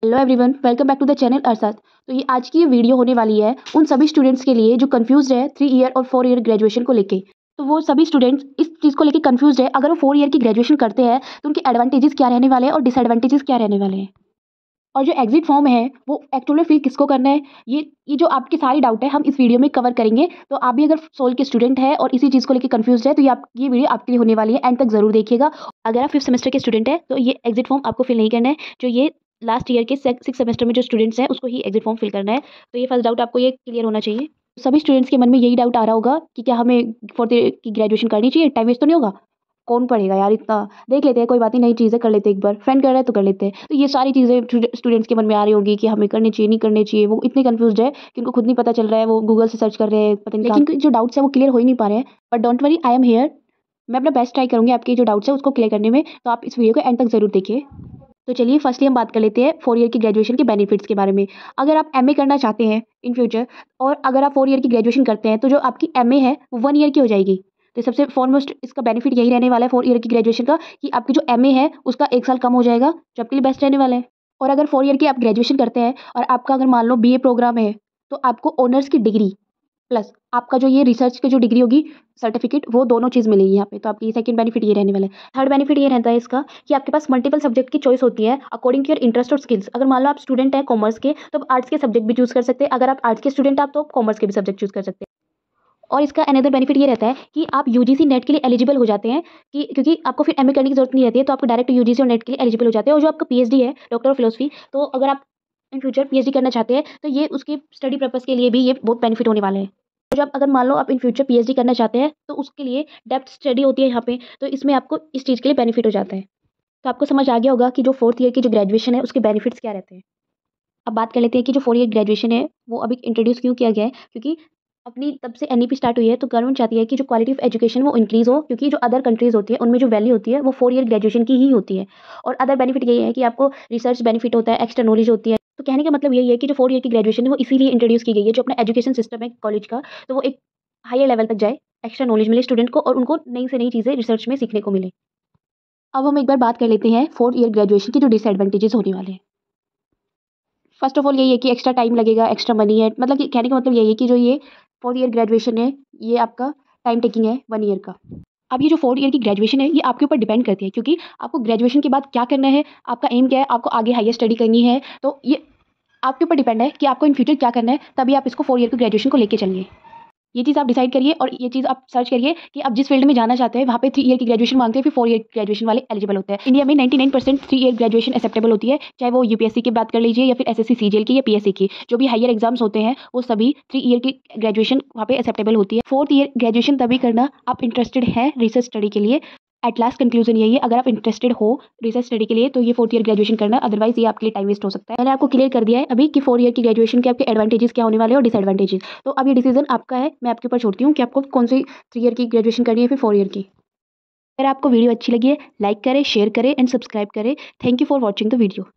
Hello everyone, welcome back to the channel Arshad. तो ये आज की ये वीडियो होने वाली है उन सभी स्टूडेंट्स के लिए जो कंफ्यूज्ड है 3 ईयर और 4 ईयर ग्रेजुएशन को लेके। तो वो सभी स्टूडेंट्स इस चीज़ को लेके कंफ्यूज्ड है, अगर वो 4 ईयर की ग्रेजुएशन करते हैं तो उनके एडवांटेजेस क्या रहने वाले हैं और डिसएडवांटेजेस क्या रहने वाले हैं, और जो एग्जिट फॉर्म है वो एक्चुअली फिल किसको करना है। ये जो आपकी सारी डाउट है हम इस वीडियो में कवर करेंगे। तो आप भी अगर सोल के स्टूडेंट है और इसी चीज़ को लेकर कंफ्यूज है तो ये वीडियो आपके लिए होने वाली है, एंड तक जरूर देखिएगा। अगर आप 5th सेमेस्टर के स्टूडेंट है तो ये एग्जिट फॉर्म आपको फिल नहीं करना है। जो ये लास्ट ईयर के 6th सेमेस्टर में जो स्टूडेंट्स हैं उसको ही एग्जिट फॉर्म फिल करना है। तो ये फर्स्ट डाउट आपको ये क्लियर होना चाहिए। सभी स्टूडेंट्स के मन में यही डाउट आ रहा होगा कि क्या हमें 4th ईयर की ग्रेजुएशन करनी चाहिए, टाइम वेस्ट तो नहीं होगा। कौन पढ़ेगा यार इतना, देख लेते हैं, कोई बात नहीं, नई चीज़ें कर लेते हैं, एक बार फ्रेंड कर रहा है तो कर लेते हैं। तो ये सारी चीज़ें स्टूडेंट्स के मन में आ रही होंगी कि हमें करनी चाहिए नहीं करनी चाहिए। वो इतने कंफ्यूज्ड है कि उनको खुद नहीं पता चल रहा है, वो गूगल से सर्च कर रहे हैं, पता नहीं, लेकिन जो डाउट्स है वो क्लियर हो ही नहीं पा रहे हैं। But don't worry, I am here. मैं अपना बेस्ट ट्राई करूँगी आपके जो डाउट्स है उसको क्लियर करने में। तो आप इस वीडियो को एंड तक जरूर देखिए। तो चलिए फर्स्टली हम बात कर लेते हैं 4 ईयर की ग्रेजुएशन के बेनिफिट्स के बारे में। अगर आप एमए करना चाहते हैं इन फ्यूचर, और अगर आप 4 ईयर की ग्रेजुएशन करते हैं तो जो आपकी एमए है वो 1 ईयर की हो जाएगी। तो सबसे फॉरमोस्ट इसका बेनिफिट यही रहने वाला है 4 ईयर की ग्रेजुएशन का, कि आपकी जो एमए है उसका 1 साल कम हो जाएगा, जो आपके लिए बेस्ट रहने वाला है। और अगर 4 ईयर की आप ग्रेजुएशन करते हैं और आपका अगर मान लो बीए प्रोग्राम है, तो आपको ऑनर्स की डिग्री प्लस आपका जो ये रिसर्च की जो डिग्री होगी, सर्टिफिकेट, वो दोनों चीज़ मिलेगी यहाँ पे। तो आपकी सेकंड बेनिफिट ये रहने वाला है। थर्ड बेनिफिट ये रहता है इसका कि आपके पास मल्टीपल सब्जेक्ट की चॉइस होती है अकॉर्डिंग टू योर इंटरेस्ट और स्किल्स। अगर मान लो आप स्टूडेंट हैं कॉमर्स के तो आप आर्ट्स के सब्जेक्ट भी चूज कर सकते हैं, अगर आप आर्ट्स के स्टूडेंट आप तो कॉमर्स के भी सब्जेक्ट चूज कर सकते हैं। और इसका अनदर बेनिफिट ये रहता है कि आप यूजीसी नेट के लिए एलिजिबल हो जाते हैं, कि क्योंकि आपको फिर एमए करने की जरूरत नहीं रहती है, तो आपको डायरेक्ट यूजीसी और नेट के लिए एलिजिबल हो जाते हैं। और जो आपका पीएचडी है, डॉक्टर ऑफ फिलोसफी, तो अगर आप इन फ्यूचर पीएचडी करना चाहते हैं तो ये उसके स्टडी पर्पस के लिए भी ये बहुत बेनिफिट होने वाले हैं। तो जब अगर मान लो आप इन फ्यूचर पीएचडी करना चाहते हैं तो उसके लिए डेप्थ स्टडी होती है यहाँ पे, तो इसमें आपको इस चीज़ के लिए बेनिफिट हो जाता है। तो आपको समझ आ गया होगा कि जो 4th ईयर की जो ग्रेजुएशन है उसके बेनिफिट्स क्या रहते हैं। अब बात कर लेते हैं कि जो 4 ईयर ग्रेजुएशन है वो अभी इंट्रोड्यूस क्यों किया गया है, क्योंकि अपनी तब से एनईपी स्टार्ट हुई है तो गवर्नमेंट चाहती है कि जो क्वालिटी ऑफ एजुकेशन वो इंक्रीज हो, क्योंकि जो अदर कंट्रीज होती है उनमें जो वैल्यू होती है वो 4 ईयर ग्रेजुएशन की ही होती है। और अदर बेनिफिट यही है कि आपको रिसर्च बेनिफिट होता है, एक्स्ट्रा नॉलेज होती है। तो कहने का मतलब यही है कि जो 4 ईयर की ग्रेजुएशन है वो इसीलिए इंट्रोड्यूस की गई है, जो अपना एजुकेशन सिस्टम है कॉलेज का, तो वो एक हायर लेवल तक जाए, एक्स्ट्रा नॉलेज मिले स्टूडेंट को और उनको नई से नई चीज़ें रिसर्च में सीखने को मिले। अब हम एक बार बात कर लेते हैं 4 ईयर ग्रेजुएशन की जो डिसएडवांटेजेस होने वाले हैं। फर्स्ट ऑफ ऑल यही है कि एक्स्ट्रा टाइम लगेगा, एक्स्ट्रा मनी है, मतलब कि कहने का मतलब यही है कि जो ये 4 ईयर ग्रेजुएशन है ये आपका टाइम टेकिंग है 1 ईयर का। अब ये जो 4 ईयर की ग्रेजुएशन है ये आपके ऊपर डिपेंड करती है, क्योंकि आपको ग्रेजुएशन के बाद क्या करना है, आपका एम क्या है, आपको आगे हायर स्टडी करनी है, तो ये आपके ऊपर डिपेंड है कि आपको इन फ्यूचर क्या करना है, तभी आप इसको 4 ईयर की ग्रेजुएशन को लेके चलिए। ये चीज़ आप डिसाइड करिए और ये चीज़ आप सर्च करिए कि आप जिस फील्ड में जाना चाहते हैं वहाँ पे 3 ईयर की ग्रेजुएशन मांगते हैं, फिर 4 ईयर ग्रेजुएशन वाले एलिजिबल होते हैं। इंडिया में 99% 3 ईयर ग्रेजुएशन एक्सेप्टेबल होती है, चाहे वो यूपीएससी की बात कर लीजिए या फिर एसएससी सीजीएल की या पीएससी की, जो भी हायर एग्जाम्स होते हैं वो सभी 3 ईयर की ग्रेजुएशन वहाँ पे एक्सेप्टेबल होती है। 4th ईयर ग्रेजुएशन तभी करना आप इंटरेस्टेड हैं रिसर्च स्टडी के लिए। एट लास्ट कंक्लूजन यही है, अगर आप इंटरेस्टेड हो रिसर्च स्टडी के लिए तो ये 4th ईयर ग्रेजुएशन करना, अदरवाइज ये आपके लिए टाइम वेस्ट हो सकता है। मैंने आपको क्लियर कर दिया है अभी कि 4 ईयर की ग्रेजुएशन के आपके एडवांटेजेस क्या होने वाले हैं और डिसएडवांटेजेस। तो अब ये डिसीजन आपका है, मैं आपके ऊपर छोड़ती हूँ कि आपको कौन सी 3 ईयर की ग्रेजुएशन करनी है फिर 4 ईयर की। अगर आपको वीडियो अच्छी लगी है लाइक करें, शेयर करें एंड सब्सक्राइब करें। Thank you for watching the video.